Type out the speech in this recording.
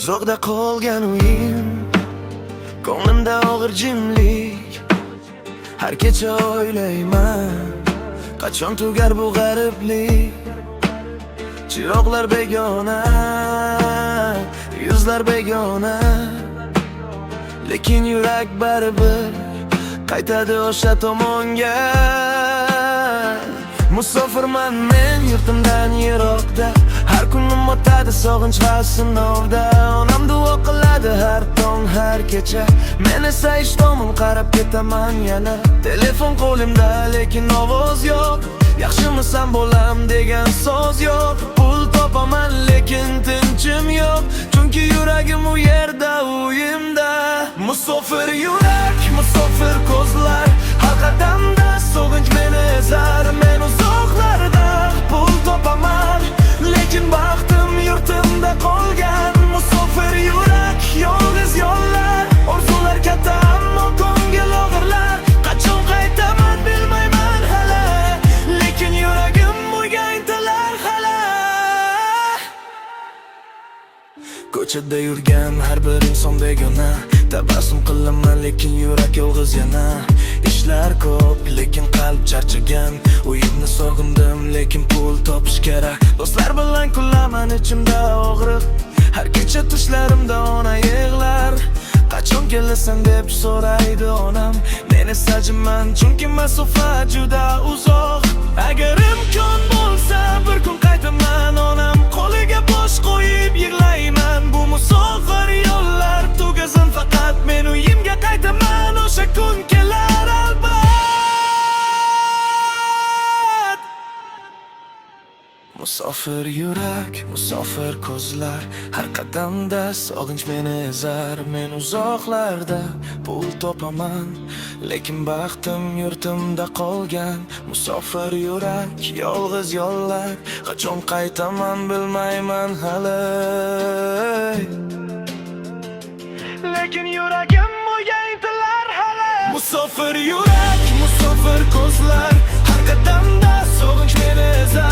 Uzoqda qolgan uyim, ko'nglimda og'ir jimlik. Har kecha o'ylayman, qachon tugar bu g'ariblik. Chiroqlar begona, yuzlar begona, lekin yurak baribir qaytadi o'sha tomonga. Musofirman men yurtimdan yiroqda, har kunim o'tadi sog'inch va sinovda. Onam duo qiladi har tong har kecha, men esa ishtomim qarab ketaman yana. Telefon qo'limda lekin ovoz yo'q, yaxshimisan bo'lam degan so'z yo'q. Pul topaman lekin tinchim yo'q, chunki yuragim u yerda, uyimda. Musofir yurak, musofir ko'zlar, har qadamda sog'inch meni ezar. Men uzoqlarda pul topaman, lekin baxtim yurtimda qolgan. Musofir yurak, yolg'iz yo'llar, orzular katta ammo ko'ngil og'irlar. Qachon qaytaman bilmayman hali, lekin yuragim uyga intilar hali. Ko'chada yurgan har bir inson begona, tabassum qilaman lekin yurak yolg'iz yana. Ishlar ko'p lekin qalb charchagan, uyimni sog'indim lekin pul topish kerak. Do'stlar bilan kulaman ichimda og'riq, har kecha tushlarimda ona yig'lar. Qachon kelasan deb so'raydi onam, men esa jimman chunki masofa juda uzoq. Agar imkon bo'lsa bir kun qaytaman, onam qo'liga bosh qo'yib yig'layman. Bu musofir yo'llar tugasin, faqat men uyimga qaytaman. O'sha kun kelar albat. Musofir yurak, musofir ko'zlar, har qadamda sog'inch meni ezar. Men uzoqlarda pul topaman, lekin baxtim yurtimda qolgan. Musofir yurak, yolg'iz yo'llar, qachon qaytaman bilmayman hali, lekin yuragim uyga intilar hali. Musofir yurak, musofir ko'zlar, har qadamda sog'inch meni ezar.